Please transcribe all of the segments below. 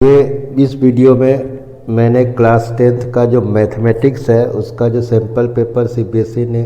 ये इस वीडियो में मैंने क्लास 10th का जो मैथमेटिक्स है उसका जो सैम्पल पेपर सीबीएसई ने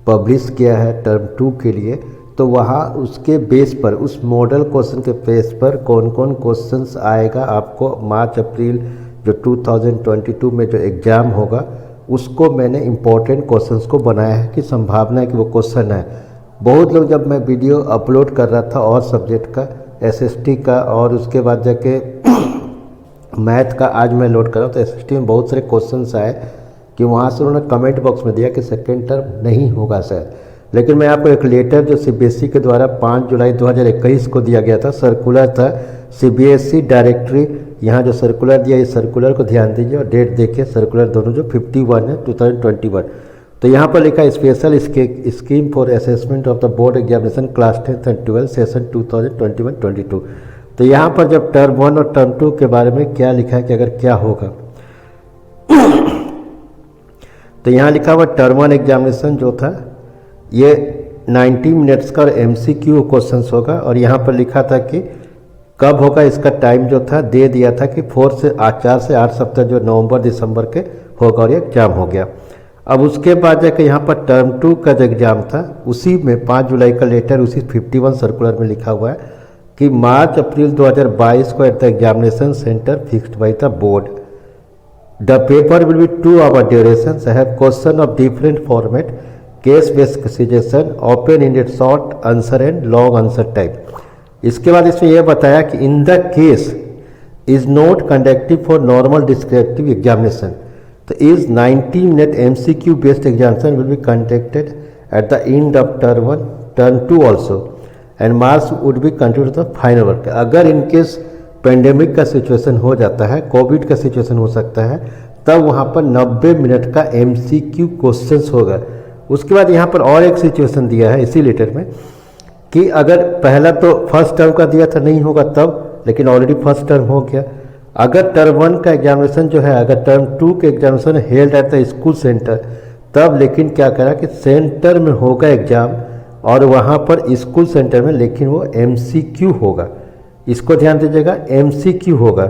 पब्लिश किया है टर्म 2 के लिए, तो वहाँ उसके बेस पर उस मॉडल क्वेश्चन के बेस पर कौन कौन क्वेश्चंस आएगा आपको मार्च अप्रैल जो 2022 में जो एग्ज़ाम होगा उसको मैंने इम्पोर्टेंट क्वेश्चंस को बनाया है कि संभावना है कि वो क्वेश्चन है। बहुत लोग जब मैं वीडियो अपलोड कर रहा था और सब्जेक्ट का एसएसटी का और उसके बाद जाके मैथ का आज मैं लोड कर रहा हूँ, तो एसएसटी में बहुत सारे क्वेश्चंस आए कि वहाँ से उन्होंने कमेंट बॉक्स में दिया कि सेकेंड टर्म नहीं होगा सर। लेकिन मैं आपको एक लेटर जो सीबीएसई के द्वारा 5 जुलाई 2021 को दिया गया था, सर्कुलर था सीबीएसई डायरेक्टरी, यहाँ जो सर्कुलर दिया इस सर्कुलर को ध्यान दीजिए और डेट देखिए, सर्कुलर दोनों जो 51 है 2021। तो यहाँ पर लिखा special scheme for assessment of the board examination class 10th and 12 session 2021-22। तो यहाँ पर जब टर्म 1 और टर्म 2 के बारे में क्या लिखा है कि अगर क्या होगा तो यहाँ लिखा हुआ टर्म 1 एग्जामिनेशन जो था ये 90 मिनट्स का और एमसीक्यू क्वेश्चंस होगा, और यहाँ पर लिखा था कि कब होगा, इसका टाइम जो था दे दिया था कि 4 से 8 सप्ताह जो नवंबर दिसंबर के होगा, और ये एग्जाम हो गया। अब उसके बाद जाकर यहाँ पर टर्म 2 का जो एग्ज़ाम था उसी में 5 जुलाई का लेटर उसी 51 सर्कुलर में लिखा हुआ है कि मार्च अप्रैल 2022 को at the examination centre fixed by the board the paper will be 2 hour duration, have question of different format, case based suggestion, open ended short answer and long answer type. इसके बाद इसमें यह बताया कि in the case is not conductive for normal descriptive examination, तो is 90 minute MCQ based examination will be conducted at the end of term 1 term 2 also and marks would be continue the final work. अगर in case pandemic का situation हो जाता है, Covid का situation हो सकता है, तब वहाँ पर 90 मिनट का MCQ क्वेश्चंस होगा। उसके बाद यहाँ पर और एक सिचुएशन दिया है इसी लेटर में कि अगर पहला तो फर्स्ट टर्म का दिया था नहीं होगा तब, लेकिन ऑलरेडी फर्स्ट टर्म हो गया। अगर टर्म 1 का एग्जामिनेशन जो है, अगर टर्म 2 के examination held at the school centre, तब लेकिन क्या करा कि सेंटर में होगा एग्जाम और वहाँ पर स्कूल सेंटर में, लेकिन वो MCQ होगा। इसको ध्यान दीजिएगा, MCQ होगा।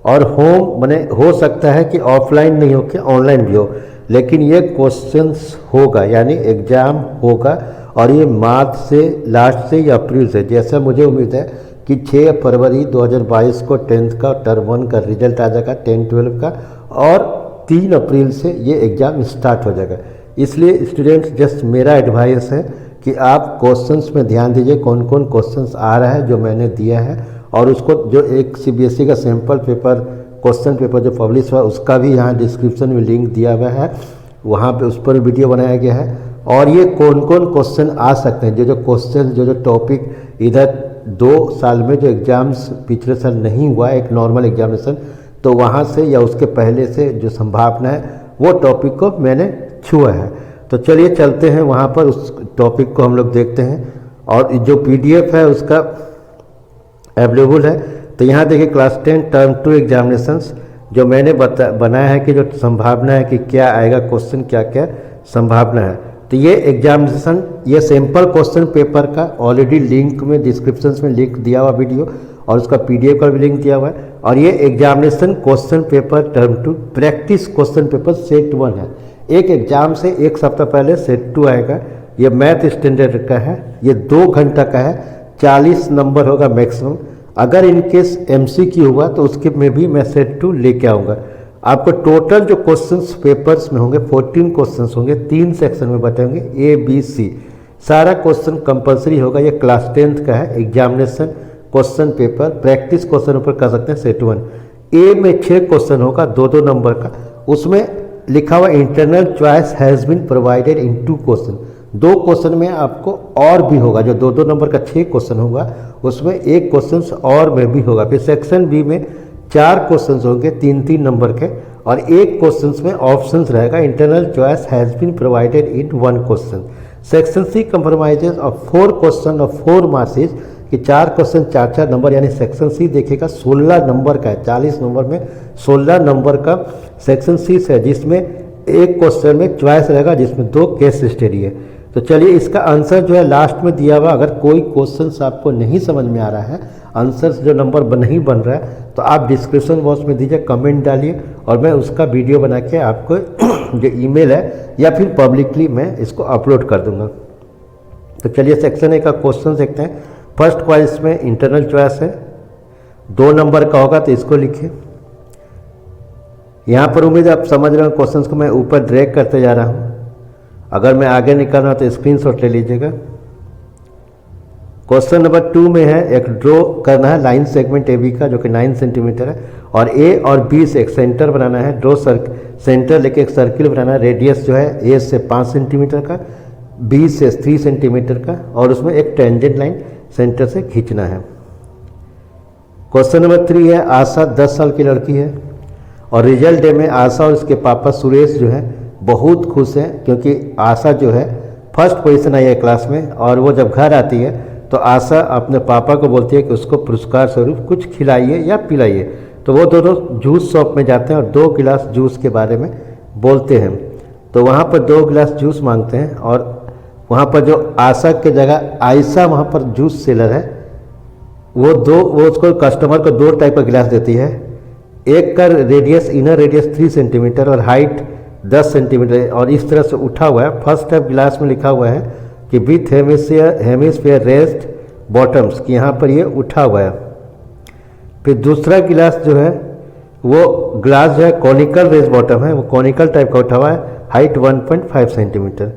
और होम माने हो सकता है कि ऑफलाइन नहीं हो कि ऑनलाइन भी हो, लेकिन ये क्वेश्चंस होगा, यानी एग्ज़ाम होगा। और ये मार्च से लास्ट से या अप्रैल से, जैसा मुझे उम्मीद है कि 6 फरवरी 2022 को 10th का टर्म 1 का रिजल्ट आ जाएगा 10-12 का, और 3 अप्रैल से ये एग्ज़ाम स्टार्ट हो जाएगा। इसलिए स्टूडेंट्स जस्ट मेरा एडवाइस है कि आप क्वेश्चंस में ध्यान दीजिए कौन कौन क्वेश्चंस आ रहा है जो मैंने दिया है, और उसको जो एक सीबीएसई का सैम्पल पेपर क्वेश्चन पेपर जो पब्लिश हुआ उसका भी यहाँ डिस्क्रिप्शन में लिंक दिया हुआ है, वहाँ पे उस पर वीडियो बनाया गया है। और ये कौन कौन क्वेश्चन आ सकते हैं, जो क्वेश्चन जो टॉपिक इधर 2 साल में जो एग्ज़ाम्स पिछले साल नहीं हुआ एक नॉर्मल एग्जामिनेशन, तो वहाँ से या उसके पहले से जो संभावना है वो टॉपिक को मैंने छुआ है। तो चलिए चलते हैं वहाँ पर, उस टॉपिक को हम लोग देखते हैं। और जो PDF है उसका अवेलेबल है। तो यहाँ देखिए क्लास 10 टर्म 2 एग्जामिनेशंस जो मैंने बनाया है कि जो संभावना है कि क्या आएगा क्वेश्चन, क्या क्या संभावना है। तो ये एग्जामिनेशन, ये सैम्पल क्वेश्चन पेपर का ऑलरेडी लिंक में डिस्क्रिप्शन में लिंक दिया हुआ वीडियो, और उसका PDF का भी लिंक दिया हुआ है। और ये examination question paper term 2 practice question paper set 1 है। एक एग्ज़ाम से 1 सप्ताह पहले सेट 2 आएगा। ये मैथ स्टैंडर्ड का है, ये 2 घंटा का है, 40 नंबर होगा मैक्सिमम। अगर इनकेस MCQ हुआ तो उसके में भी मैं सेट 2 लेके आऊँगा। आपको टोटल जो क्वेश्चंस पेपर्स में होंगे 14 क्वेश्चंस होंगे, 3 सेक्शन में बटे होंगे ABC। सारा क्वेश्चन कंपलसरी होगा। ये क्लास 10th का है examination question paper, practice question paper कर सकते हैं सेट 1। A में 6 क्वेश्चन होगा 2-2 नंबर का, उसमें लिखा हुआ internal choice has been provided in 2 question. 2 question में आपको और भी होगा, जो 2-2 नंबर का 6 क्वेश्चन होगा उसमें 1 क्वेश्चन और में भी होगा। फिर सेक्शन B में 4 क्वेश्चन होंगे 3-3 नंबर के, और 1 क्वेश्चन में ऑप्शन रहेगा internal choice has been provided in 1 question. Section C compromises of 4 question of 4 marks कि 4 क्वेश्चन 4-4 नंबर, यानी सेक्शन C देखिएगा 16 नंबर का है। 40 नंबर में 16 नंबर का सेक्शन C है, जिसमें 1 क्वेश्चन में चॉइस रहेगा, जिसमें 2 केस स्टडी है। तो चलिए इसका आंसर जो है लास्ट में दिया हुआ। अगर कोई क्वेश्चन आपको नहीं समझ में आ रहा है, आंसर्स जो नंबर नहीं बन रहा है तो आप डिस्क्रिप्शन बॉक्स में दीजिए, कमेंट डालिए और मैं उसका वीडियो बना के आपको जो ईमेल है या फिर पब्लिकली मैं इसको अपलोड कर दूंगा। तो चलिए सेक्शन ए का क्वेश्चन देखते हैं। फर्स्ट क्वेश्चन में इंटरनल चॉइस है, 2 नंबर का होगा तो इसको लिखिए। यहाँ पर उम्मीद आप समझ रहे हो, क्वेश्चंस को मैं ऊपर ड्रैग करते जा रहा हूँ। अगर मैं आगे निकाल रहा हूँ तो स्क्रीनशॉट ले लीजिएगा। क्वेश्चन नंबर 2 में है, एक ड्रॉ करना है लाइन सेगमेंट ए बी का जो कि 9 सेंटीमीटर है और ए और बी से एक सेंटर बनाना है। ड्रॉ सेंटर लेके एक सर्किल बनाना है, रेडियस जो है ए से 5 सेंटीमीटर का, बी से 3 सेंटीमीटर का और उसमें एक टेंजेंट लाइन सेंटर से खींचना है। क्वेश्चन नंबर 3 है, आशा 10 साल की लड़की है और रिजल्ट डे में आशा और उसके पापा सुरेश जो है बहुत खुश हैं क्योंकि आशा जो है फर्स्ट पोजीशन आई है क्लास में। और वो जब घर आती है तो आशा अपने पापा को बोलती है कि उसको पुरस्कार स्वरूप कुछ खिलाइए या पिलाइए। तो वो दोनों जूस शॉप में जाते हैं और 2 गिलास जूस के बारे में बोलते हैं। तो वहाँ पर 2 गिलास जूस मांगते हैं और वहाँ पर जो आशा के जगह आयशा वहाँ पर जूस सेलर है वो उसको कस्टमर को 2 टाइप का गिलास देती है। एक का रेडियस, इनर रेडियस 3 सेंटीमीटर और हाइट 10 सेंटीमीटर और इस तरह से उठा हुआ है। फर्स्ट टाइप गिलास में लिखा हुआ है कि विथ हेमिस्फीयर रेस्ट बॉटम्स, कि यहाँ पर ये उठा हुआ है। फिर दूसरा गिलास जो है वो ग्लास जो है कॉनिकल रेस्ट बॉटम है, वो कॉनिकल टाइप का उठा हुआ है, हाइट 1.5 सेंटीमीटर।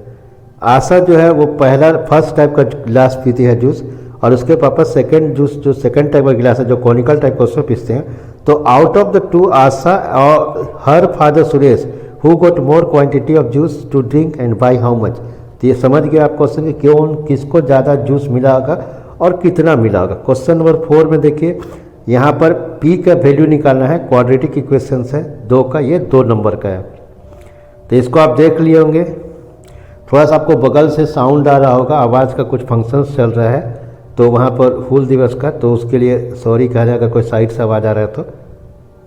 आशा जो है वो फर्स्ट टाइप का गिलास पीती है जूस और उसके पापा सेकंड जूस जो सेकंड टाइप का गिलास है जो कॉनिकल टाइप का उसमें पीसते हैं। तो आउट ऑफ द 2 आशा और her father Suresh who got more quantity of juice to drink and by how much. तो ये समझ गया आप क्वेश्चन कि क्यों किसको ज़्यादा जूस मिला होगा और कितना मिला होगा। क्वेश्चन नंबर 4 में देखिए, यहाँ पर पी का वैल्यू निकालना है, क्वाड्रेटिक इक्वेशन है 2 का, ये 2 नंबर का है। तो इसको आप देख लिए होंगे। थोड़ा सा आपको बगल से साउंड आ रहा होगा, आवाज़ का कुछ फंक्शंस चल रहा है तो वहाँ पर हुल दिवस का, तो उसके लिए सॉरी कह रहे हैं अगर कोई साइड से आवाज़ आ रहा है तो।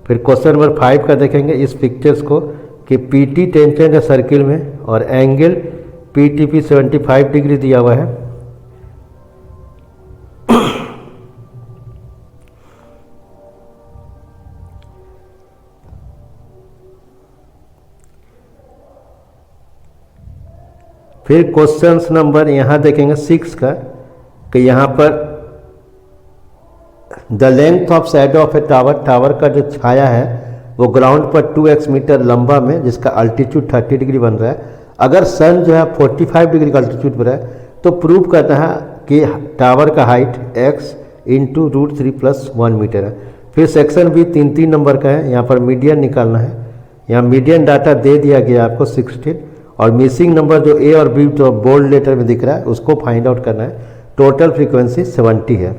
फिर क्वेश्चन नंबर 5 का देखेंगे इस पिक्चर्स को कि पीटी टेंशन है सर्किल में और एंगल पीटीपी 75 डिग्री दिया हुआ है। फिर क्वेश्चंस नंबर यहाँ देखेंगे 6 का कि यहाँ पर the length of shadow of A tower, tower का जो छाया है वो ग्राउंड पर 2x मीटर लंबा में जिसका अल्टीट्यूड 30 डिग्री बन रहा है। अगर सन जो है 45 डिग्री का अल्टीट्यूड पर है तो प्रूव करना है कि टावर का हाइट x इंटू √3 + 1 मीटर है। फिर सेक्शन भी 3 नंबर का है, यहाँ पर मीडियन निकालना है। यहाँ मीडियन डाटा दे दिया गया आपको 16 और मिसिंग नंबर जो ए और बी जो बोल्ड लेटर में दिख रहा है उसको फाइंड आउट करना है। टोटल फ्रीक्वेंसी 70 है।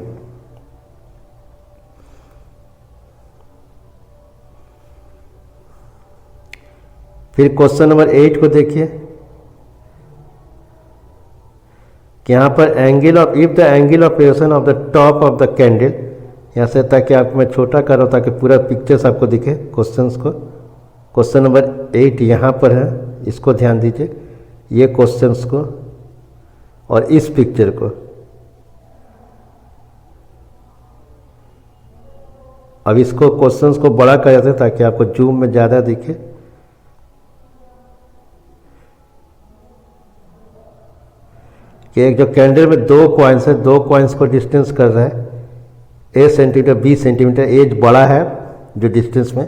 फिर क्वेश्चन नंबर 8 को देखिए कि यहाँ पर angle of if the angle of rotation of the top of the candle, यहाँ से ताकि आप मैं छोटा कर रहा हूँ ताकि पूरा पिक्चर्स आपको दिखे क्वेश्चंस को। क्वेश्चन नंबर 8 यहाँ पर है, इसको ध्यान दीजिए, ये क्वेश्चंस को और इस पिक्चर को। अब इसको क्वेश्चंस को बड़ा कर देते हैं ताकि आपको जूम में ज़्यादा दिखे। कि एक जो कैंडल में 2 कॉइन्स है, 2 कॉइन्स को डिस्टेंस कर रहा है A centimetre B centimetre, as बड़ा है जो डिस्टेंस में।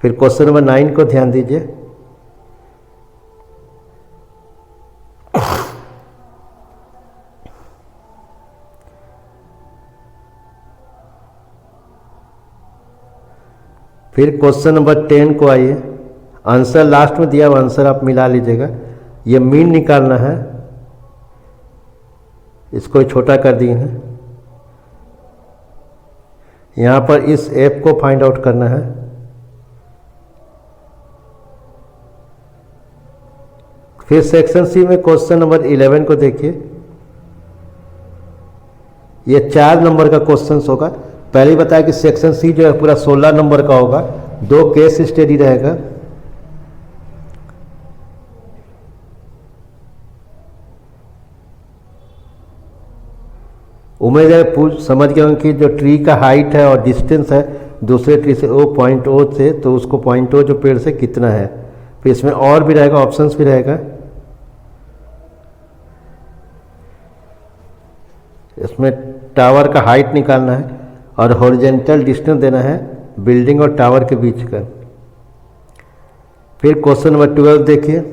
फिर क्वेश्चन नंबर 9 को ध्यान दीजिए। फिर क्वेश्चन नंबर 10 को आइए, आंसर लास्ट में दिया हुआ आंसर आप मिला लीजिएगा। ये मीन निकालना है, इसको छोटा कर दिए हैं। यहाँ पर इस एप को फाइंड आउट करना है। फिर सेक्शन सी में क्वेश्चन नंबर 11 को देखिए, ये 4 नंबर का क्वेश्चन होगा। पहले ही बताया कि सेक्शन सी जो है पूरा 16 नंबर का होगा, 2 केस स्टडी रहेगा। उम्मीद है पूछ समझ गए होंगे कि जो ट्री का हाइट है और डिस्टेंस है दूसरे ट्री से ओ पॉइंट ओ से, तो उसको पॉइंट ओ जो पेड़ से कितना है। फिर इसमें और भी रहेगा, ऑप्शंस भी रहेगा। इसमें टावर का हाइट निकालना है और हॉरिजेंटल डिस्टेंस देना है बिल्डिंग और टावर के बीच का। फिर क्वेश्चन नंबर 12 देखिए,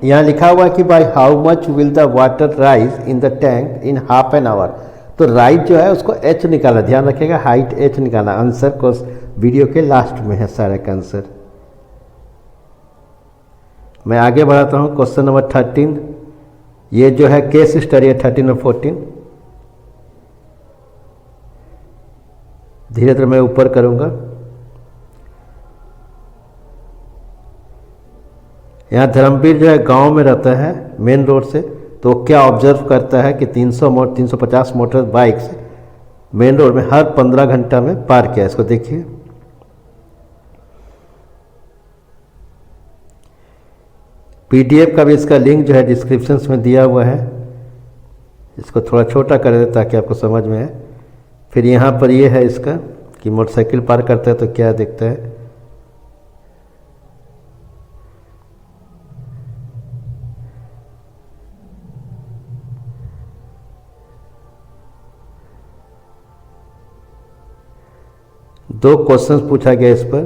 यहाँ लिखा हुआ है कि by how much will the water rise in the tank in half an hour. तो राइज जो है उसको एच निकालना, ध्यान रखिएगा हाइट एच निकालना। आंसर को वीडियो के लास्ट में है सारा का आंसर। मैं आगे बढ़ाता हूँ क्वेश्चन नंबर 13। ये जो है केस स्टडी है 13 और 14। धीरे धीरे मैं ऊपर करूँगा। यहाँ धर्मवीर जो है गांव में रहता है मेन रोड से, तो क्या ऑब्जर्व करता है कि 350 मोटर बाइक्स मेन रोड में हर 15 घंटा में पार किया। इसको देखिए, पीडीएफ का भी इसका लिंक जो है डिस्क्रिप्शन में दिया हुआ है। इसको थोड़ा छोटा कर दें ताकि आपको समझ में आए। फिर यहाँ पर ये है इसका कि मोटरसाइकिल पार करता है तो क्या दिखता है। दो क्वेश्चंस पूछा गया इस पर,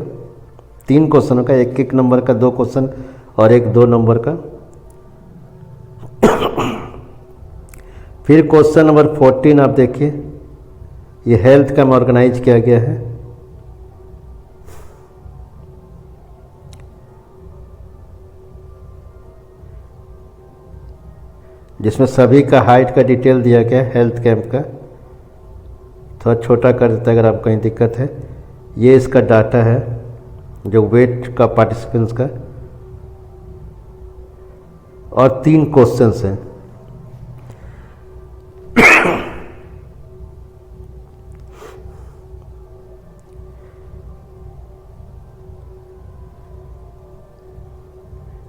3 क्वेश्चनों का, एक एक नंबर का 2 क्वेश्चन और एक 2 नंबर का। फिर क्वेश्चन नंबर 14 आप देखिए, ये हेल्थ का में ऑर्गेनाइज किया गया है। जिसमें सभी का हाइट का डिटेल दिया गया है हेल्थ कैंप का। थोड़ा छोटा कर देता है अगर आपको कहीं दिक्कत है। ये इसका डाटा है जो वेट का पार्टिसिपेंट्स का, और 3 क्वेश्चंस हैं।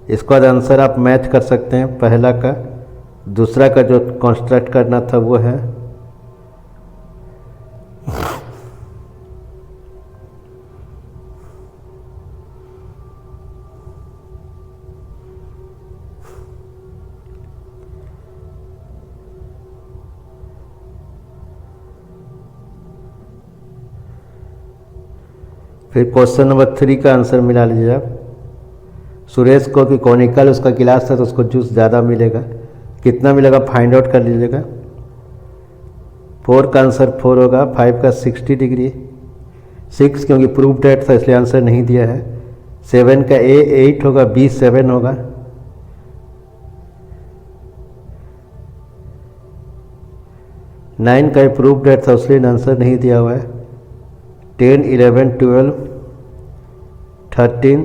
इसका आंसर आप मैच कर सकते हैं। पहला का दूसरा का जो कंस्ट्रक्ट करना था वो है। फिर क्वेश्चन नंबर 3 का आंसर मिला लीजिए आप। सुरेश को कि कॉनिकल उसका गिलास था तो उसको जूस ज़्यादा मिलेगा, कितना मिलेगा फाइंड आउट कर लीजिएगा। 4 का आंसर 4 होगा, 5 का 60 डिग्री, 6 क्योंकि प्रूफ डेट था इसलिए आंसर नहीं दिया है। 7 का ए 8 होगा, बी 7 होगा। 9 का प्रूफ डेट था उसलिए आंसर नहीं दिया हुआ है। 10, 11, 12, 13,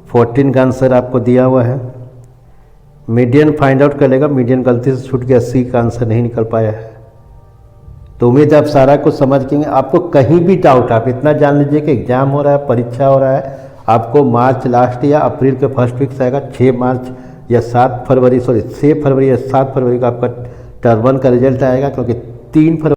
14 का आंसर आपको दिया हुआ है। मीडियन फाइंड आउट कर लेगा, मीडियन गलती से छूट गया, सी का आंसर नहीं निकल पाया है। तो उम्मीद है आप सारा कुछ समझ गए। आपको कहीं भी डाउट, आप इतना जान लीजिए कि एग्जाम हो रहा है, परीक्षा हो रहा है, आपको मार्च लास्ट या अप्रैल के फर्स्ट वीक से आएगा। 6 मार्च या 7 फरवरी, सॉरी 6 फरवरी या 7 फरवरी को आपका टर्म 1 का रिजल्ट आएगा, क्योंकि 3 फरवरी